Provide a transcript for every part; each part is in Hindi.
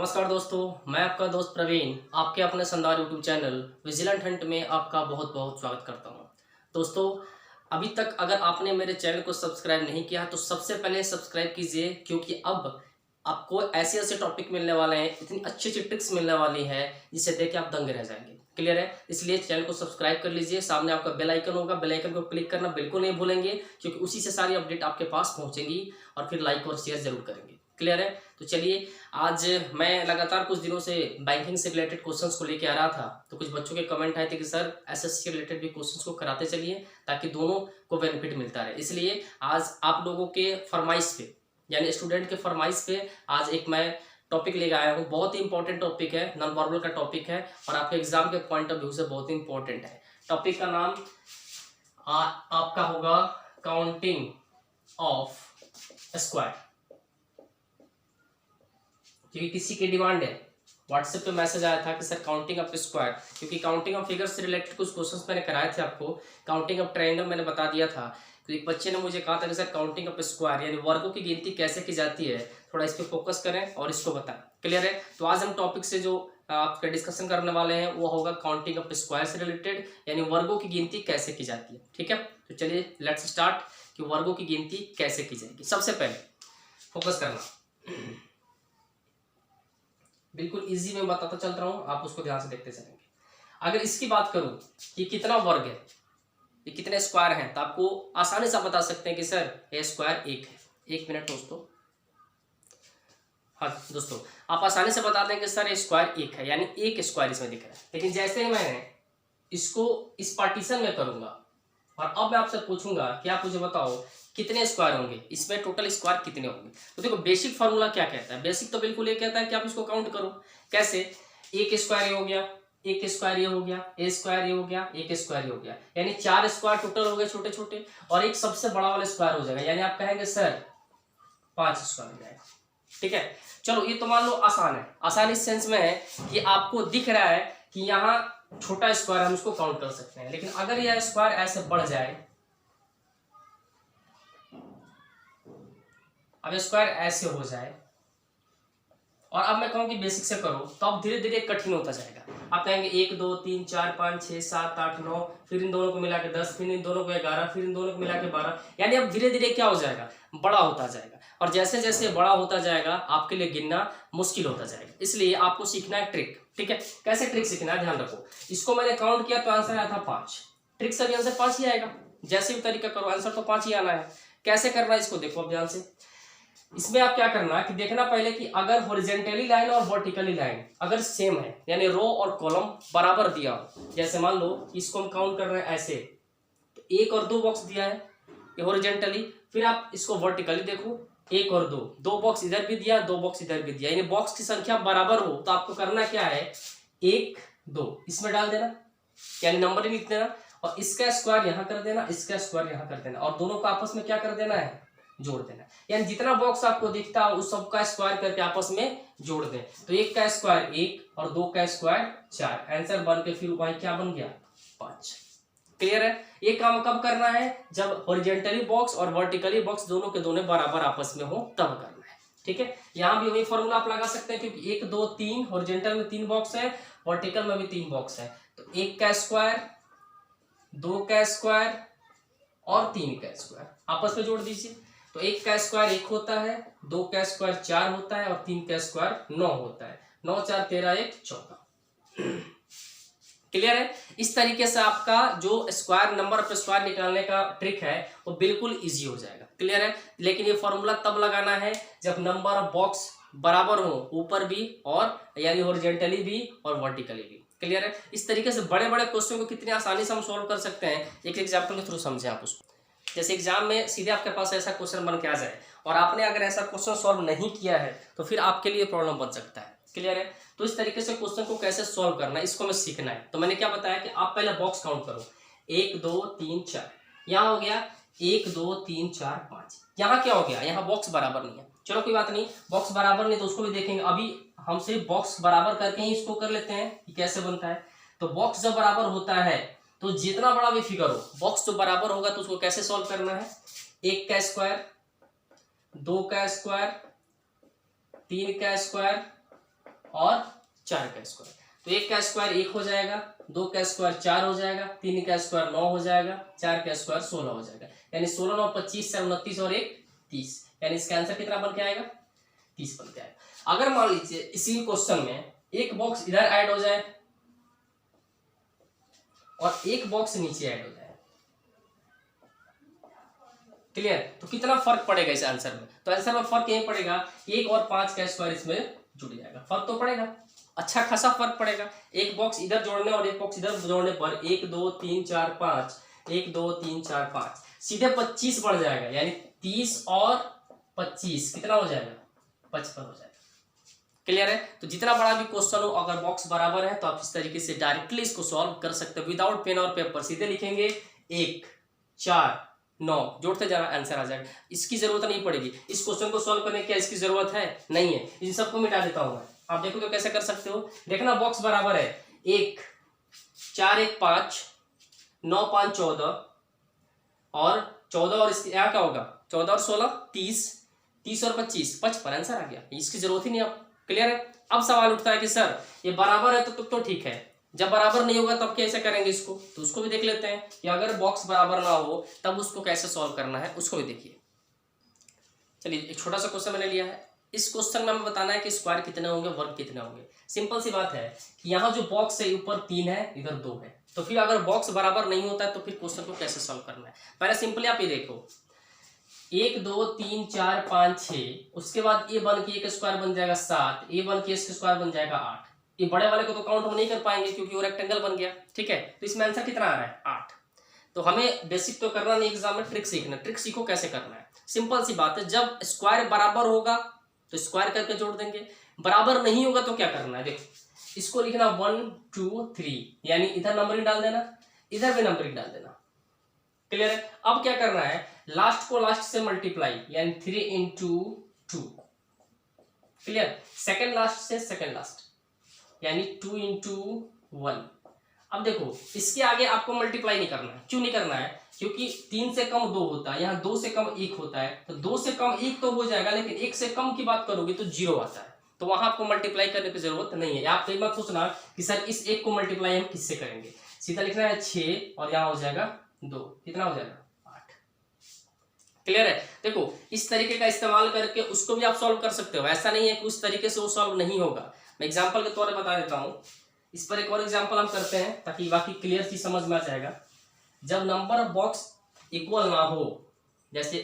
नमस्कार दोस्तों, मैं आपका दोस्त प्रवीण आपके अपने शानदार यूट्यूब चैनल विजिलेंट हंट में आपका बहुत बहुत स्वागत करता हूं। दोस्तों, अभी तक अगर आपने मेरे चैनल को सब्सक्राइब नहीं किया तो सबसे पहले सब्सक्राइब कीजिए, क्योंकि अब आपको ऐसे ऐसे टॉपिक मिलने वाले हैं, इतनी अच्छी अच्छी ट्रिक्स मिलने वाली है जिसे देख के आप दंग रह जाएंगे। क्लियर है? इसलिए चैनल को सब्सक्राइब कर लीजिए। सामने आपका बेल आइकन होगा, बेल आइकन को क्लिक करना बिल्कुल नहीं भूलेंगे, क्योंकि उसी से सारी अपडेट आपके पास पहुंचेगी। और फिर लाइक और शेयर जरूर करेंगे। क्लियर है? तो चलिए, आज मैं लगातार कुछ दिनों से बैंकिंग से रिलेटेड क्वेश्चंस को लेके आ रहा था, तो कुछ बच्चों के कमेंट आए थे कि सर एसएससी के रिलेटेड भी क्वेश्चंस को कराते चलिए ताकि दोनों को बेनिफिट मिलता रहे। इसलिए आज आप लोगों के फरमाइश पे, यानी स्टूडेंट के फरमाइश पे आज एक मैं टॉपिक लेकर आया हूँ। बहुत ही इंपॉर्टेंट टॉपिक है, नॉन वर्बल का टॉपिक है और आपके एग्जाम के पॉइंट ऑफ व्यू से बहुत ही इंपॉर्टेंट है। टॉपिक का नाम आपका होगा काउंटिंग ऑफ स्क्वायर। क्योंकि किसी की डिमांड है, व्हाट्सएप पे मैसेज आया था कि सर काउंटिंग ऑफ स्क्वायर, क्योंकि काउंटिंग ऑफ फिगर से रिलेटेड कुछ क्वेश्चंस मैंने कराए थे आपको। काउंटिंग ऑफ ट्रायंगल मैंने बता दिया था, तो एक बच्चे ने मुझे कहा था कि सर काउंटिंग ऑफ स्क्वायर यानी वर्गों की गिनती कैसे की जाती है, थोड़ा इस पर फोकस करें और इसको बताएं। क्लियर है? तो आज हम टॉपिक से जो आपका डिस्कशन करने वाले हैं वो होगा काउंटिंग ऑफ स्क्वायर से रिलेटेड, यानी वर्गों की गिनती कैसे की जाती है। ठीक है, तो चलिए लेट्स स्टार्ट कि वर्गों की गिनती कैसे की जाएगी। सबसे पहले फोकस करना, बिल्कुल इजी में बताता चल रहा हूं, आप उसको ध्यान से देखते चलेंगे। अगर इसकी बात करूं कि कितना वर्ग है, ये कितने स्क्वायर हैं, तो आपको आसानी से बता सकते हैं कि सर ए स्क्वायर एक है। एक मिनट दोस्तों, हाँ दोस्तों, आप आसानी से बता दें कि सर ए स्क्वायर एक है, यानी एक स्क्वायर इसमें दिख रहा है। लेकिन जैसे ही मैं इसको इस पार्टीशन में करूंगा और अब मैं आपसे पूछूंगा कि आप मुझे बताओ कितने स्क्वायर होंगे, इसमें टोटल स्क्वायर कितने होंगे। तो देखो, बेसिक फार्मूला क्या कहता है? बेसिक तो बिल्कुल ये कहता है कि आप इसको काउंट करो। कैसे? एक स्क्वायर ये हो गया, एक स्क्वायर ये हो गया, ए स्क्वायर ये हो गया, एक स्क्वायर ये हो गया, यानी 4 स्क्वायर टोटल हो गए छोटे छोटे, और एक सबसे बड़ा वाला स्क्वायर हो जाएगा, यानी आप कहेंगे सर 5 स्क्वायर हो जाएगा। ठीक है, चलो ये तो मान लो आसान है। आसान इस सेंस में है कि आपको दिख रहा है कि यहाँ छोटा स्क्वायर हम इसको काउंट कर सकते हैं। लेकिन अगर यह स्क्वायर ऐसे बढ़ जाए, अब स्क्वायर ऐसे हो जाए और अब मैं कहूं कि बेसिक से करो, तो अब धीरे धीरे कठिन होता जाएगा। आप कहेंगे 1 2 3 4 5 6 7 8 9, फिर इन दोनों को मिला के 10, फिर इन दोनों को 11, फिर इन दोनों को मिला के 12, यानी अब धीरे धीरे क्या हो जाएगा, बड़ा होता जाएगा। और जैसे जैसे बड़ा होता जाएगा आपके लिए गिनना मुश्किल होता जाएगा। इसलिए आपको सीखना है ट्रिक। ठीक है, कैसे ट्रिक सीखना है ध्यान रखो। इसको मैंने काउंट किया तो आंसर आया था 5, ट्रिक से भी आंसर 5 ही आएगा। जैसे भी तरीका करो आंसर तो 5 ही आना है। कैसे करना है इसको देखो अब ध्यान से। इसमें आप क्या करना है कि देखना पहले कि अगर हॉरिजेंटली लाइन और वर्टिकली लाइन अगर सेम है, यानी रो और कॉलम बराबर दिया हो, जैसे मान लो इसको हम काउंट कर रहे हैं ऐसे, तो 1 और 2 बॉक्स दिया है ये हॉरिजेंटली, फिर आप इसको वर्टिकली देखो 1 और 2, 2 बॉक्स इधर भी दिया, 2 बॉक्स इधर भी दिया, यानी बॉक्स की संख्या बराबर हो, तो आपको करना क्या है 1 2 इसमें डाल देना, यानी नंबर ही लिख देना, और इसका स्क्वायर यहां कर देना, इसका स्क्वायर यहां कर देना, और दोनों को आपस में क्या कर देना है, जोड़ देना। यानी जितना बॉक्स आपको दिखता है उस सबका स्क्वायर करके आपस में जोड़ दें, तो 1 का स्क्वायर 1 और 2 का स्क्वायर 4, आंसर बन के फिर वही क्या बन गया 5। क्लियर है? ये काम कब करना है, जब हॉरिजॉन्टली बॉक्स और वर्टिकली बॉक्स दोनों के दोनों बराबर आपस में हो तब करना है। ठीक है, यहां भी वही फॉर्मूला आप लगा सकते हैं, क्योंकि 1 2 3 हॉरिजॉन्टल में 3 बॉक्स है, वर्टिकल में भी 3 बॉक्स है, तो 1 का स्क्वायर 2 का स्क्वायर और 3 का स्क्वायर आपस में जोड़ दीजिए। तो 1 का स्क्वायर 1 होता है, 2 का स्क्वायर 4 होता है और 3 का स्क्वायर 9 होता है। 9 4 13 1 14। क्लियर है? इस तरीके से आपका जो स्क्वायर नंबर ऑफ स्क्वायर निकालने का ट्रिक है वो बिल्कुल इजी हो जाएगा। क्लियर है? लेकिन ये फॉर्मूला तब लगाना है जब नंबर ऑफ बॉक्स बराबर हो, ऊपर भी और यानी हॉरिजॉन्टली भी और वर्टिकली भी। क्लियर है? इस तरीके से बड़े बड़े क्वेश्चन को कितनी आसानी से हम सोल्व कर सकते हैं, एक एग्जाम्पल के थ्रू समझे आप उसको। जैसे एग्जाम में सीधे आपके पास ऐसा क्वेश्चन बन के आ जाए और आपने अगर ऐसा क्वेश्चन सॉल्व नहीं किया है तो फिर आपके लिए प्रॉब्लम बन सकता है। क्लियर है? तो इस तरीके से क्वेश्चन को कैसे सॉल्व करना है इसको हमें सीखना है। तो मैंने क्या बताया कि आप पहले बॉक्स काउंट करो, 1 2 3 4, यहाँ हो गया 1 2 3 4 5, यहाँ क्या हो गया, यहाँ बॉक्स बराबर नहीं है। चलो कोई बात नहीं, बॉक्स बराबर नहीं तो उसको भी देखेंगे। अभी हम सिर्फ बॉक्स बराबर करके ही इसको कर लेते हैं कि कैसे बनता है। तो बॉक्स जब बराबर होता है तो जितना बड़ा भी फिगर हो, बॉक्स जो बराबर होगा तो उसको कैसे सॉल्व करना है, 1 का स्क्वायर 2 का स्क्वायर 3 का स्क्वायर और 4 का स्क्वायर। तो 1 का स्क्वायर 1 हो जाएगा, 2 का स्क्वायर 4 हो जाएगा, 3 का स्क्वायर 9 हो जाएगा, 4 का स्क्वायर 16 हो जाएगा। यानी 16 9 25 से 29 और 1 30। यानी इसका आंसर कितना बन के आएगा? 30 बन के आएगा। अगर मान लीजिए इसी क्वेश्चन में एक बॉक्स इधर ऐड हो जाए और एक बॉक्स नीचे ऐड हो जाए, क्लियर? तो कितना फर्क पड़ेगा इस आंसर में? तो आंसर में फर्क यही पड़ेगा, 1 और 5 का स्क्वायर इसमें जुड़ जाएगा। फर्क तो पड़ेगा, अच्छा खासा फर्क पड़ेगा। एक बॉक्स इधर जोड़ने और एक बॉक्स इधर जोड़ने पर 1 2 3 4 5, 1 2 3 4 5 सीधे 25 बढ़ जाएगा। यानी 30 और 25 कितना हो जाएगा? 55 हो जाएगा। क्लियर है? तो जितना बड़ा भी क्वेश्चन हो, अगर बॉक्स बराबर है तो आप इस तरीके से डायरेक्टली इसको सॉल्व कर सकते हो विदाउट पेन और पेपर। सीधे लिखेंगे 1 4 9, जोड़ते जाना, आंसर आ जाएगा। इसकी जरूरत नहीं पड़ेगी। इस क्वेश्चन को सॉल्व करने की इसकी जरूरत है नहीं है। इन सबको मिटा देता हूं मैं। आप देखो तो कैसे कर सकते हो। देखना बॉक्स बराबर है 1 4 1 5 9 5 14 और 14 और इसके यहाँ क्या होगा? 14 और 16 30, 30 और 25 55, आंसर आ गया। इसकी जरूरत ही नहीं। आप क्लियर है? अब सवाल उठता है कि सर ये बराबर है तो ठीक है, जब बराबर नहीं होगा तब कैसे करेंगे इसको? तो उसको भी देख लेते हैं कि अगर बॉक्स बराबर ना हो तब उसको कैसे सॉल्व करना है, उसको भी देखिए। चलिए एक छोटा सा क्वेश्चन मैंने लिया है। इस क्वेश्चन में हमें बताना है कि स्क्वायर कितने होंगे, वर्ग कितने होंगे। सिंपल सी बात है कि यहाँ जो बॉक्स है ऊपर 3 है, इधर 2 है। तो फिर अगर बॉक्स बराबर नहीं होता है तो फिर क्वेश्चन को कैसे सॉल्व करना है? पहले सिंपली आप ये देखो, 1 2 3 4 5 6, उसके बाद ए बन के 1 स्क्वायर बन जाएगा 7, ए बन के इसका स्क्वायर बन जाएगा 8। ये बड़े वाले को तो काउंट हम नहीं कर पाएंगे क्योंकि वो रेक्टेंगल बन गया। ठीक है, तो इसमें आंसर कितना आ रहा है? 8। तो हमें बेसिक तो करना नहीं, एग्जाम में ट्रिक सीखना। ट्रिक सीखो कैसे करना है। सिंपल सी बात है, जब स्क्वायर बराबर होगा तो स्क्वायर करके जोड़ देंगे, बराबर नहीं होगा तो क्या करना है? देखो इसको लिखना 1 2 3, यानी इधर नंबरिंग डाल देना, इधर भी नंबरिंग डाल देना। क्लियर है? अब क्या करना है, लास्ट को लास्ट से मल्टीप्लाई, यानी 3 into 2। क्लियर? सेकेंड लास्ट से सेकेंड लास्ट, यानी 2 into 1। अब देखो इसके आगे आपको मल्टीप्लाई नहीं करना है। क्यों नहीं करना है? क्योंकि 3 से कम 2 होता है, यहाँ 2 से कम 1 होता है। तो 2 से कम 1 तो हो जाएगा, लेकिन 1 से कम की बात करोगे तो 0 आता है। तो वहां आपको मल्टीप्लाई करने की जरूरत नहीं है। आप कई बार सोचना कि सर इस 1 को मल्टीप्लाई हम किससे करेंगे? सीधा लिखना है 6 और यहाँ हो जाएगा 2, कितना हो जाएगा? 8। क्लियर है? देखो इस तरीके का इस्तेमाल करके उसको भी आप सॉल्व कर सकते हो। ऐसा नहीं है कि उस तरीके से वो सॉल्व नहीं होगा। मैं एग्जाम्पल के तौर पर बता देता हूँ। इस पर एक और एग्जाम्पल हम करते हैं ताकि बाकी क्लियर चीज समझ में आ जाएगा। जब नंबर ऑफ बॉक्स इक्वल ना हो, जैसे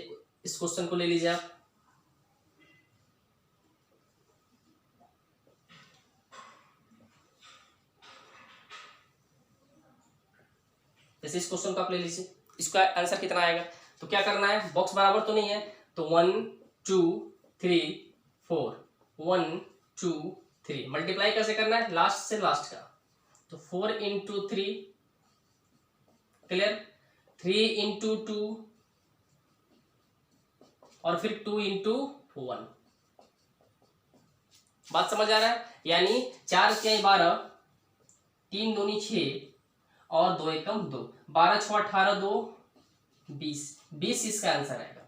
इस क्वेश्चन को ले लीजिए आप, जैसे इस क्वेश्चन को आप ले लीजिए, इसका आंसर कितना आएगा? तो क्या करना है, बॉक्स बराबर तो नहीं है, तो 1 2 3 4, 1 2 3 मल्टीप्लाई कैसे करना है? लास्ट से लास्ट का, तो 4 into 3, क्लियर, 3 into 2 और फिर 2 into 1। बात समझ आ रहा है? यानी 4 के 12, 3 दूनी 6 और 2 एकम 2, 12 6 18 2 20, 20 इसका आंसर आएगा।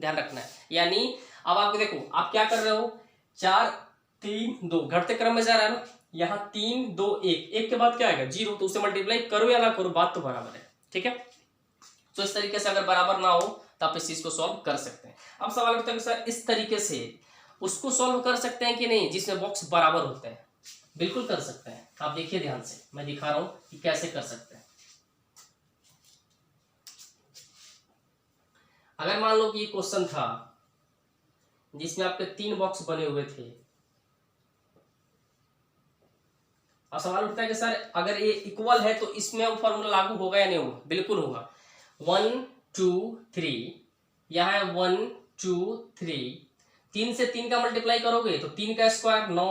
ध्यान रखना है। यानी अब आपको देखो आप क्या कर रहे हो, 4 3 2 घटते क्रम में जा रहा है ना, यहाँ 3 2 1, 1 के बाद क्या आएगा? 0। तो उसे मल्टीप्लाई करो या ना करो, बात तो बराबर है। ठीक है, तो इस तरीके से अगर बराबर ना हो तो आप इस चीज को सॉल्व कर सकते हैं। अब सवाल उठता है कि सर इस तरीके से उसको सॉल्व कर सकते हैं कि नहीं जिसमें बॉक्स बराबर होते हैं? बिल्कुल कर सकते हैं। आप देखिए ध्यान से, मैं दिखा रहा हूं कि कैसे कर सकते हैं। अगर मान लो कि ये क्वेश्चन था जिसमें आपके 3 बॉक्स बने हुए थे, अब सवाल उठता है कि सर अगर ये इक्वल है तो इसमें वो फॉर्मूला लागू होगा या नहीं होगा? बिल्कुल होगा। 1 2 3, यहाँ है 1 2 3, 3 से 3 का मल्टीप्लाई करोगे तो 3 का स्क्वायर 9,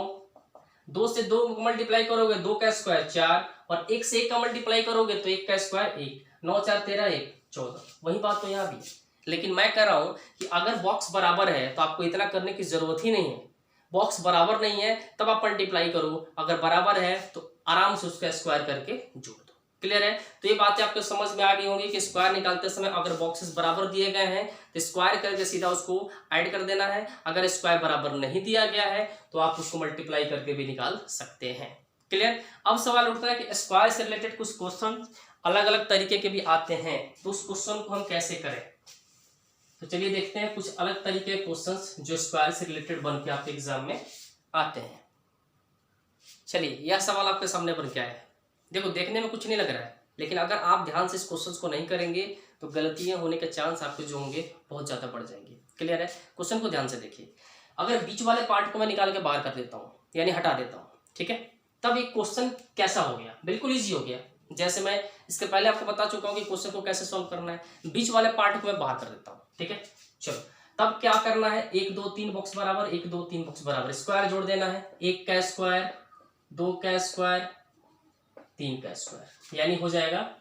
2 से 2 मल्टीप्लाई करोगे 2 का स्क्वायर 4, और 1 से 1 का मल्टीप्लाई करोगे तो 1 का स्क्वायर 1, 9 4 13 1 14। वही बात तो यहाँ भी है। लेकिन मैं कह रहा हूं कि अगर बॉक्स बराबर है तो आपको इतना करने की जरूरत ही नहीं है। बॉक्स बराबर नहीं है तब आप मल्टीप्लाई करो, अगर बराबर है तो आराम से उसका स्क्वायर करके जोड़ दो। क्लियर है? तो ये बातें आपको समझ में आ गई होंगी कि स्क्वायर निकालते समय अगर बॉक्सेस बराबर दिए गए हैं तो स्क्वायर करके सीधा उसको ऐड कर देना है, अगर स्क्वायर बराबर नहीं दिया गया है तो आप उसको मल्टीप्लाई करके भी निकाल सकते हैं। क्लियर? अब सवाल उठता है कि स्क्वायर से रिलेटेड कुछ क्वेश्चन अलग अलग तरीके के भी आते हैं, तो उस क्वेश्चन को हम कैसे करें। तो चलिए देखते हैं कुछ अलग तरीके के क्वेश्चंस जो स्क्वायर से रिलेटेड बन के आपके एग्जाम में आते हैं। चलिए यह सवाल आपके सामने बन के आया है। देखो देखने में कुछ नहीं लग रहा है, लेकिन अगर आप ध्यान से इस क्वेश्चंस को नहीं करेंगे तो गलतियां होने के चांस आपके जो होंगे बहुत ज्यादा बढ़ जाएंगे। क्लियर है? क्वेश्चन को ध्यान से देखिए। अगर बीच वाले पार्ट को मैं निकाल के बाहर कर देता हूँ, यानी हटा देता हूँ, ठीक है, तब एक क्वेश्चन कैसा हो गया, बिल्कुल ईजी हो गया। जैसे मैं इसके पहले आपको बता चुका हूँ कि क्वेश्चन को कैसे सॉल्व करना है। बीच वाले पार्ट को मैं बाहर कर देता हूँ, ठीक है। चलो तब क्या करना है, 1 2 3 बॉक्स बराबर, 1 2 3 बॉक्स बराबर, स्क्वायर जोड़ देना है। 1 का स्क्वायर, 2 का स्क्वायर, 3 का स्क्वायर, यानी हो जाएगा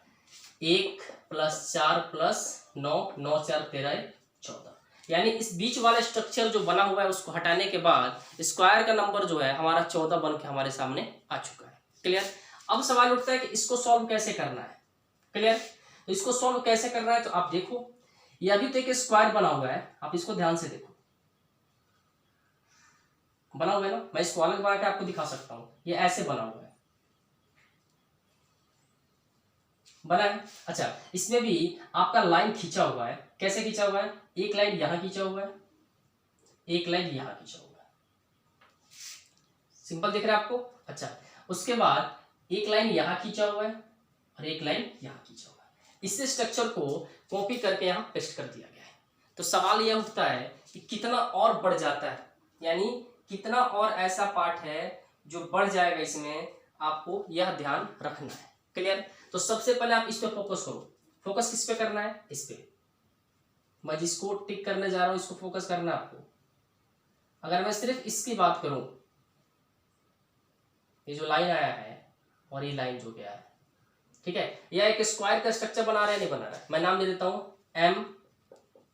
1 + 4 + 9, 9 4 13 14। यानी इस बीच वाला स्ट्रक्चर जो बना हुआ है उसको हटाने के बाद स्क्वायर का नंबर जो है हमारा 14 बन के हमारे सामने आ चुका है। क्लियर? अब सवाल उठता है कि इसको सॉल्व कैसे करना है। क्लियर? तो इसको सॉल्व कैसे करना है, तो आप देखो ये अभी तो एक स्क्वायर बना हुआ है, आप इसको ध्यान से देखो, बना हुआ है ना। मैं इसको अलग बना के आपको दिखा सकता हूं, ये ऐसे बना हुआ है, बना है। अच्छा इसमें भी आपका लाइन खींचा हुआ है, कैसे खींचा हुआ है, एक लाइन यहां खींचा हुआ है, एक लाइन यहां खींचा हुआ है, सिंपल दिख रहा है आपको। अच्छा उसके बाद एक लाइन यहां खींचा हुआ है और एक लाइन यहां खींचा हुआ है। इस स्ट्रक्चर को कॉपी करके यहां पेस्ट कर दिया गया है। तो सवाल यह उठता है कि कितना और बढ़ जाता है, यानी कितना और ऐसा पार्ट है जो बढ़ जाएगा, इसमें आपको यह ध्यान रखना है। क्लियर? तो सबसे पहले आप इस पे फोकस करो। फोकस किस पे करना है, इस पे। मैं जिसको टिक करने जा रहा हूं इसको फोकस करना है आपको। अगर मैं सिर्फ इसकी बात करूं, ये जो लाइन आया है और ये लाइन जो गया है, ठीक है, यह एक स्क्वायर का स्ट्रक्चर बना रहा है, नहीं बना रहा है। मैं नाम दे देता हूं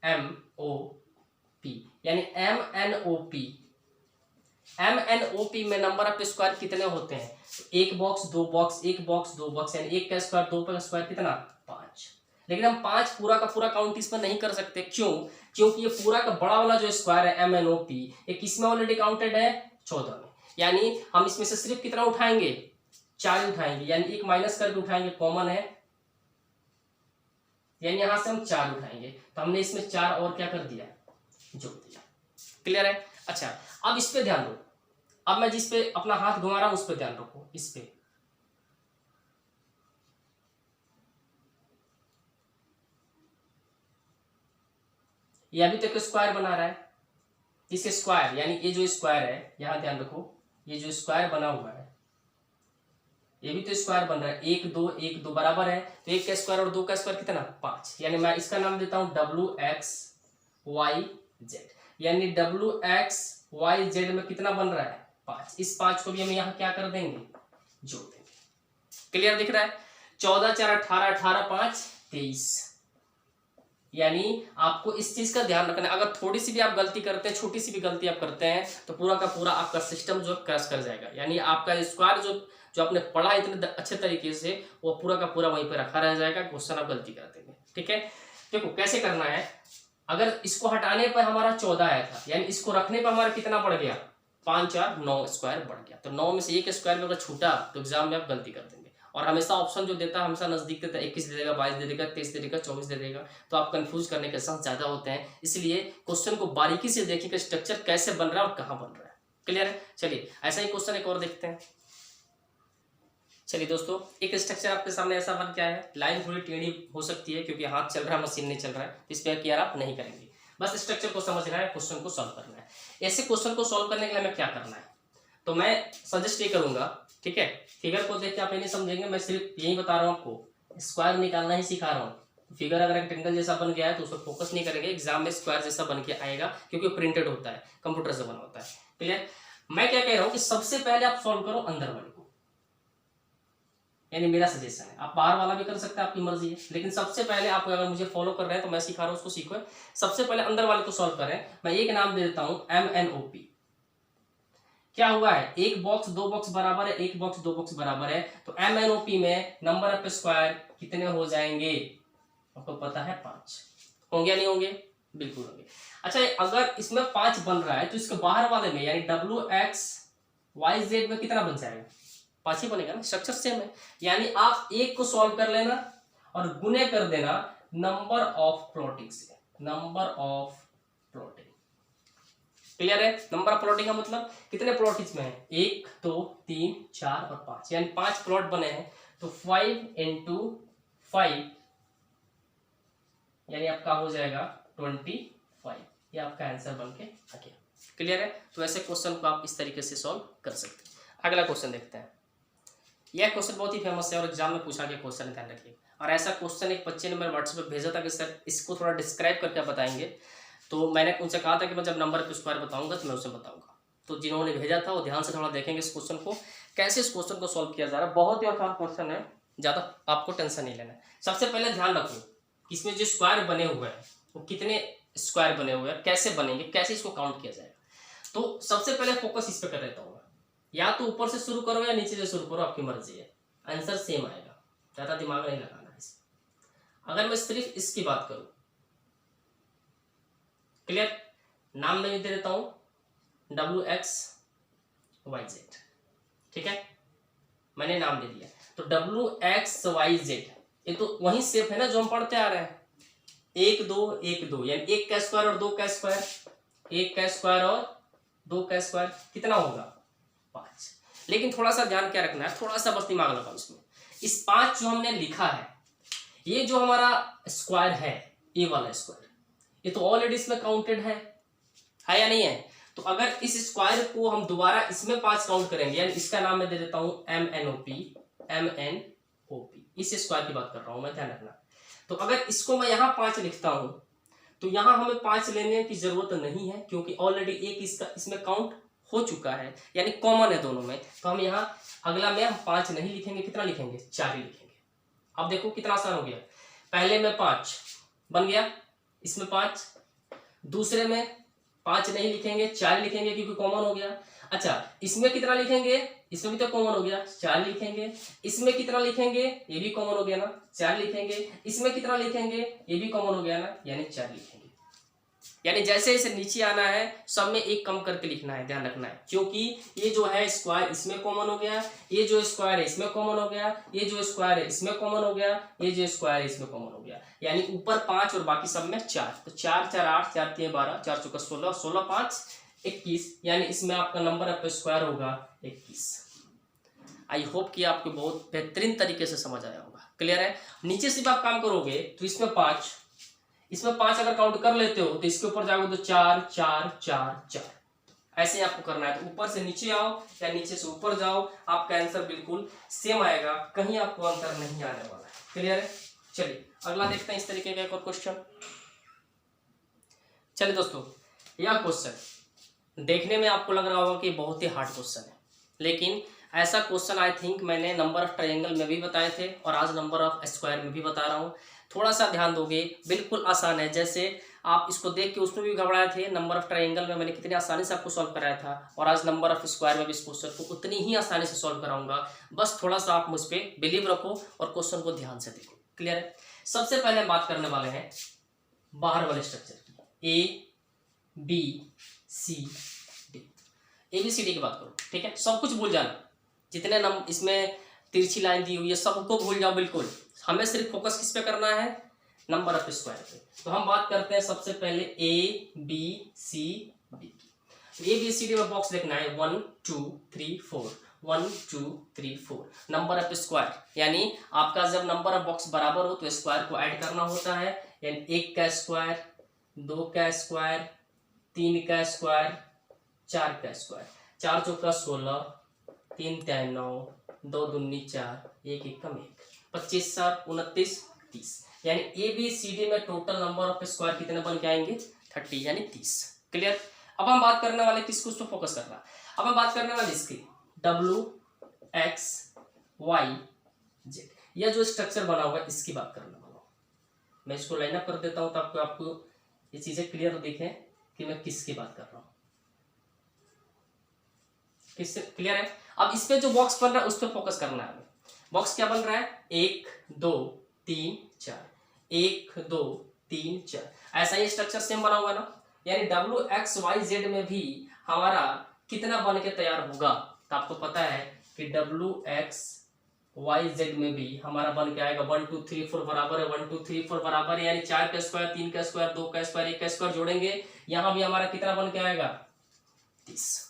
MNOP, यानी MNOP। MNOP में नंबर ऑफ स्क्वायर कितने होते हैं, एक बॉक्स, दो बॉक्स, एक बॉक्स, दो बॉक्स, यानी एक का स्क्वायर, दो का स्क्वायर, कितना, 5। लेकिन हम 5 पूरा का पूरा काउंट इस पर नहीं कर सकते, क्यों? क्योंकि ये पूरा का बड़ा वाला जो स्क्वायर है MNOP, ये किसमें ऑलरेडी काउंटेड है, 14 में। यानी हम इसमें से सिर्फ कितना उठाएंगे, 4 उठाएंगे, यानी एक माइनस करके उठाएंगे, कॉमन है, यानी यहां से हम 4 उठाएंगे। तो हमने इसमें 4 और क्या कर दिया, जोड़ दिया। क्लियर है? अच्छा अब इस पे ध्यान दो। अब मैं जिस पे अपना हाथ घुमा रहा हूं उस पे ध्यान रखो, इस पे। ये अभी तक स्क्वायर बना रहा है, इस स्क्वायर, यानी ये जो स्क्वायर है, यहां ध्यान रखो, ये जो स्क्वायर बना हुआ है ये भी तो स्क्वायर बन रहा है, 1 2 1 2 बराबर है, तो 1 का स्क्वायर और 2 का स्क्वायर कितना, 5। यानी मैं इसका नाम देता हूं WXYZ, यानी WXYZ में कितना बन रहा है, 5। इस 5 को भी हम यहाँ क्या कर देंगे, जोड़ देंगे। क्लियर दिख रहा है? 14 4 18, 18 5 23। यानी आपको इस चीज का ध्यान रखना है, अगर थोड़ी सी भी आप गलती करते हैं, छोटी सी भी गलती आप करते हैं, तो पूरा का पूरा आपका सिस्टम जो क्रैश कर जाएगा। यानी आपका स्क्वायर जो आपने पढ़ा इतने अच्छे तरीके से, वो पूरा का पूरा वहीं पे रखा रह जाएगा, क्वेश्चन आप गलती कर देंगे। ठीक है, देखो कैसे करना है। अगर इसको हटाने पर हमारा 14 आया था, यानी इसको रखने पर हमारा कितना बढ़ गया, 5 4 9 स्क्वायर बढ़ गया। तो 9 में से एक स्क्वायर में अगर छूटा तो एग्जाम में आप गलती कर देंगे। और हमेशा ऑप्शन जो देता है हमेशा नजदीक देता है, 21 दे देगा, 22 दे देगा, 23 दे देगा, 24 दे देगा, तो आप कंफ्यूज करने के चांस ज्यादा होते हैं। इसलिए क्वेश्चन को बारीकी से देखिए कि स्ट्रक्चर कैसे बन रहा है और कहाँ बन रहा है। क्लियर है? चलिए ऐसा ही क्वेश्चन एक और देखते हैं। चलिए दोस्तों, एक स्ट्रक्चर आपके सामने ऐसा बन क्या है, लाइन थोड़ी टेढ़ी हो सकती है क्योंकि हाथ चल रहा है, मशीन नहीं चल रहा है, इस पर केयर आप नहीं करेंगे, बस स्ट्रक्चर को समझना है, क्वेश्चन को सॉल्व करना है। ऐसे क्वेश्चन को सॉल्व करने के लिए हमें क्या करना है, तो मैं सजेस्ट ये करूंगा, ठीक है, फिगर को देख के आप ये नहीं समझेंगे, मैं सिर्फ यही बता रहा हूँ आपको, स्क्वायर निकालना ही सिखा रहा हूँ। फिगर अगर रेक्टेंगल जैसा बन गया है तो उस पर फोकस नहीं करेंगे, एग्जाम में स्क्वायर जैसा बन के आएगा क्योंकि प्रिंटेड होता है, कंप्यूटर से बना होता है। क्लियर? मैं क्या कह रहा हूँ कि सबसे पहले आप सॉल्व करो अंदर वाले को, यानी मेरा सजेशन है, आप बाहर वाला भी कर सकते हैं, आपकी मर्जी है, लेकिन सबसे पहले आप अगर मुझे फॉलो कर रहे हैं तो मैं सिखा रहा हूँ उसको सीखो। सबसे पहले अंदर वाले को सॉल्व करें। मैं एक नाम दे देता हूँ MNOP। क्या हुआ है, एक बॉक्स दो बॉक्स बराबर है, एक बॉक्स दो बॉक्स बराबर है, तो MNOP में नंबर ऑफ स्क्वायर कितने हो जाएंगे, आपको पता है 5 होंगे या नहीं होंगे, बिल्कुल होंगे। अच्छा अगर इसमें 5 बन रहा है तो इसके बाहर वाले में यानी WXYZ में कितना बन जाएगा, 5 ही बनेगा ना, स्ट्रक्चर सेम है। यानी आप एक को सॉल्व कर लेना और गुने कर देना नंबर ऑफ प्लॉटिंग से, नंबर ऑफ प्लॉटिंग। क्लियर है, नंबर ऑफ प्लॉटिंग का मतलब कितने प्लॉट इसमें है, 1 2 3 4 और 5, यानी 5 प्लॉट बने हैं, तो 5 × 5 यानी आपका हो जाएगा 25, ये आपका आंसर बन के आ गया। क्लियर है, तो ऐसे क्वेश्चन को आप इस तरीके से सॉल्व कर सकते हैं। अगला क्वेश्चन देखते हैं, यह क्वेश्चन बहुत ही फेमस है और एग्जाम में पूछा गया क्वेश्चन, ध्यान रखिए। और ऐसा क्वेश्चन एक बच्चे ने मेरे व्हाट्सएप पे भेजा था कि सर इसको थोड़ा डिस्क्राइब करके बताएंगे, तो मैंने उनसे कहा था कि मैं जब नंबर ऑफ स्क्वायर बताऊंगा तो मैं उसे बताऊंगा। तो जिन्होंने भेजा था वो ध्यान से थोड़ा देखेंगे इस क्वेश्चन को, कैसे इस क्वेश्चन को सॉल्व किया जा रहा है। बहुत ही आसान क्वेश्चन है, ज़्यादा आपको टेंशन नहीं लेना है। सबसे पहले ध्यान रखो इसमें जो स्क्वायर बने हुए हैं वो कितने स्क्वायर बने हुए हैं, कैसे बनेंगे, कैसे इसको काउंट किया जाएगा। तो सबसे पहले फोकस इस पे कर देता हूँ, या तो ऊपर से शुरू करो या नीचे से शुरू करो, आपकी मर्जी है, आंसर सेम आएगा, ज़्यादा दिमाग नहीं लगाना है इसमें। अगर मैं सिर्फ इसकी बात करूं, क्लियर, नाम मैं दे देता हूं WXYZ, ठीक है, मैंने नाम दे दिया। तो WXYZ ये तो वही शेप है ना जो हम पढ़ते आ रहे हैं, 1 2 1 2, यानी 1 का स्क्वायर और 2 का स्क्वायर, 1 का स्क्वायर और 2 का स्क्वायर कितना होगा, 5। लेकिन थोड़ा सा ध्यान क्या रखना है, थोड़ा सा बस दिमाग लगाओ इसमें, इस 5 जो हमने लिखा है, ये जो हमारा स्क्वायर है, ये वाला स्क्वायर, ये तो ऑलरेडी इसमें काउंटेड है या नहीं है। तो अगर इस स्क्वायर को हम दोबारा इसमें 5 काउंट करेंगे, यानी इसका नाम मैं दे देता हूं MNOP, इस स्क्वायर की बात कर रहा हूं मैं, ध्यान रखना। तो अगर इसको मैं यहाँ 5 लिखता हूं तो यहाँ हमें 5 लेने की जरूरत नहीं है, क्योंकि ऑलरेडी एक इसका इसमें काउंट हो चुका है, यानी कॉमन है दोनों में। तो हम यहाँ अगला में हम 5 नहीं लिखेंगे, कितना लिखेंगे, 4 ही लिखेंगे। अब देखो कितना आसान हो गया, पहले में 5 बन गया, इसमें 5, दूसरे में 5 नहीं लिखेंगे, 4 लिखेंगे क्योंकि कॉमन हो गया। अच्छा इसमें कितना लिखेंगे, इसमें भी तो कॉमन हो गया, 4 लिखेंगे। इसमें कितना लिखेंगे, ये भी कॉमन हो गया ना, 4 लिखेंगे। इसमें कितना लिखेंगे, ये भी कॉमन हो गया ना, यानी 4 लिखेंगे। यानी जैसे जैसे नीचे आना है सब में एक कम करके लिखना है, ध्यान रखना है, क्योंकि ये जो है स्क्वायर इसमें कॉमन हो गया, ये जो स्क्वायर है इसमें कॉमन हो गया, ये जो स्क्वायर है इसमें कॉमन हो गया, ये जो स्क्वायर है इसमें कॉमन हो गया। यानी ऊपर 5 और बाकी सब में 4, तो 4 4 8, 4 3 12, 4 चौका 16, 16 5 21, यानी इसमें आपका नंबर ऑफ स्क्वायर होगा 21। आई होप कि आपको बहुत बेहतरीन तरीके से समझ आया होगा। क्लियर है, नीचे से भी आप काम करोगे तो इसमें 5, इसमें 5 अगर काउंट कर लेते हो तो इसके ऊपर जाओगे तो 4 4 4 4, ऐसे आपको करना है। तो ऊपर से नीचे आओ या नीचे से ऊपर जाओ, आपका आंसर बिल्कुल सेम आएगा, कहीं आपको अंतर नहीं आने वाला है। क्लियर है, चलिए अगला देखते हैं इस तरीके का एक और क्वेश्चन। चलिए दोस्तों, यह क्वेश्चन देखने में आपको लग रहा होगा कि बहुत ही हार्ड क्वेश्चन है, लेकिन ऐसा क्वेश्चन आई थिंक मैंने नंबर ऑफ ट्रायंगल में भी बताए थे और आज नंबर ऑफ स्क्वायर में भी बता रहा हूँ। थोड़ा सा ध्यान दोगे, बिल्कुल आसान है। जैसे आप इसको देख के उसमें भी घबराए थे, नंबर ऑफ ट्रायंगल में मैंने कितनी आसानी से आपको सॉल्व कराया था, और आज नंबर ऑफ स्क्वायर में भी इस क्वेश्चन को उतनी ही आसानी से सॉल्व कराऊंगा। बस थोड़ा सा आप मुझ पर बिलीव रखो और क्वेश्चन को ध्यान से देखो। क्लियर है, सबसे पहले हम बात करने वाले हैं बाहर वाले स्ट्रक्चर की, ABCD, ABCD की बात करो, ठीक है। सब कुछ भूल जाना, जितने इसमें तिरछी लाइन दी हुई है सबको भूल जाओ बिल्कुल, हमें सिर्फ फोकस किस पे करना है, नंबर ऑफ स्क्वायर पे। तो हम बात करते हैं सबसे पहले ABCD की। ABCD में बॉक्स देखना है 1 2 3 4, 1 2 3 4, नंबर ऑफ स्क्वायर, यानी आपका जब नंबर ऑफ बॉक्स बराबर हो तो स्क्वायर को ऐड करना होता है। यानी 1 का स्क्वायर, 2 का स्क्वायर, 3 का स्क्वायर, 4 का स्क्वायर, 4 चौका 16, 3 3 9, 2 दूनी 4, 1 1 कम 1, 25 7 29 30, यानी ABCD में टोटल नंबर ऑफ स्क्वायर कितने बन के आएंगे, 30, यानी 30। क्लियर, अब हम बात करने वाले किसको, उस पर फोकस करना। अब हम बात करने वाले इसकी WXYZ, यह जो स्ट्रक्चर बना हुआ है इसकी बात करने वाला हूँ। मैं इसको लाइन अप कर देता हूँ तो आपको ये चीजें क्लियर दिखें कि मैं किसकी बात कर रहा हूँ। किससे क्लियर है? अब इस पे जो बॉक्स बन रहा है उस पर फोकस करना है हमें। बॉक्स क्या बन रहा है? 1 2 3 4, 1 2 3 4, ऐसा ही स्ट्रक्चर सेम बना हुआ है ना। यानी WXYZ में भी हमारा कितना बन के तैयार होगा? तो आपको पता है कि WXYZ में भी हमारा बन के आएगा 1 2 3 4 बराबर है 1 2 3 4 बराबर है, यानी 4 का स्क्वायर, 3 का स्क्वायर, 2 का स्क्वायर, 1 का स्क्वायर जोड़ेंगे, यहाँ भी हमारा कितना बन के आएगा? 30।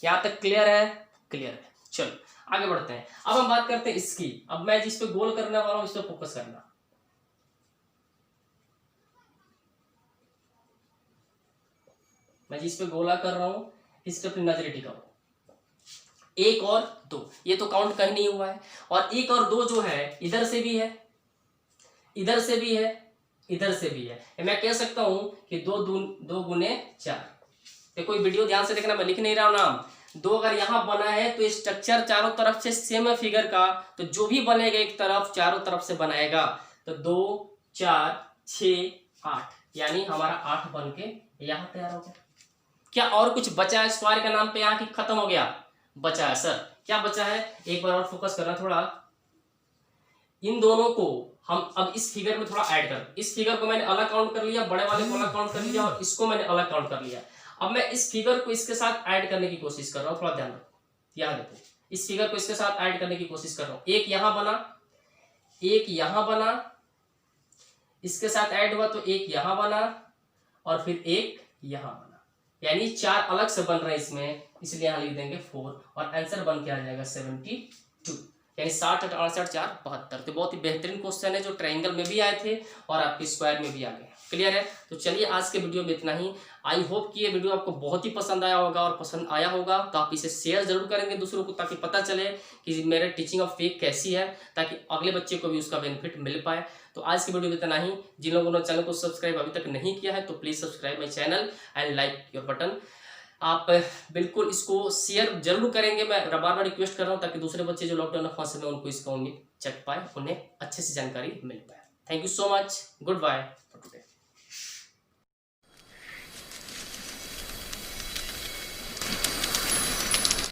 यहाँ तक क्लियर है? क्लियर है। चलो आगे बढ़ते हैं। अब हम बात करते हैं इसकी। अब मैं जिस पे गोल करने वाला हूं इस पे फोकस करना। मैं जिस पे गोला कर रहा हूं इस पे अपनी नजर टिकाओ। 1 और 2 ये तो काउंट कहीं नहीं हुआ है, और 1 और 2 जो है इधर से भी है, इधर से भी है, इधर से भी है। मैं कह सकता हूं कि 2 गुने 4। देखो वीडियो ध्यान से देखना, मैं लिख नहीं रहा हूं नाम। 2 अगर यहां बना है तो स्ट्रक्चर चारों तरफ से सेम है फिगर का, तो जो भी बनेगा एक तरफ चारों तरफ से बनाएगा। तो 2 4 6 8, यानी हमारा 8 बन के यहां तैयार हो गया। क्या और कुछ बचा है? स्क्वायर का नाम पे यहाँ की खत्म हो गया? बचा है सर। क्या बचा है? एक बार और फोकस करना थोड़ा। इन दोनों को हम अब इस फिगर में थोड़ा ऐड कर, इस फिगर को मैंने अलग काउंट कर लिया, बड़े वाले को अलग काउंट कर लिया, और इसको मैंने अलग काउंट कर लिया। अब मैं इस फिगर को इसके साथ ऐड करने की कोशिश कर रहा हूँ, थोड़ा ध्यान रखो। यहाँ देखो, इस फिगर को इसके साथ ऐड करने की कोशिश कर रहा हूँ। एक यहां बना, एक यहां बना, इसके साथ ऐड हुआ तो एक यहां बना, और फिर एक यहां बना, यानी 4 अलग से बन रहे हैं इसमें, इसलिए यहां लिख देंगे 4, और आंसर बन के आ जाएगा 72, यानी 60 68 4 72। तो बहुत ही बेहतरीन क्वेश्चन है जो ट्रायंगल में भी आए थे और आपके स्क्वायर में भी आ गए। क्लियर है? तो चलिए आज के वीडियो में इतना ही। आई होप कि ये वीडियो आपको बहुत ही पसंद आया होगा, और पसंद आया होगा तो आप इसे शेयर जरूर करेंगे दूसरों को, ताकि पता चले कि मेरे टीचिंग ऑफ फेक कैसी है, ताकि अगले बच्चे को भी उसका बेनिफिट मिल पाए। तो आज की वीडियो में इतना ही। जिन लोगों ने चैनल को सब्सक्राइब अभी तक नहीं किया है तो please subscribe my channel and like your button. आप बिल्कुल इसको शेयर जरूर करेंगे, मैं बार बार रिक्वेस्ट कर रहा हूँ, ताकि दूसरे बच्चे जो लॉकडाउन में फंसे हुए उनको इसका उम्मीद चख पाए, उन्हें अच्छे से जानकारी मिल पाए। Thank you so much. Good bye for today.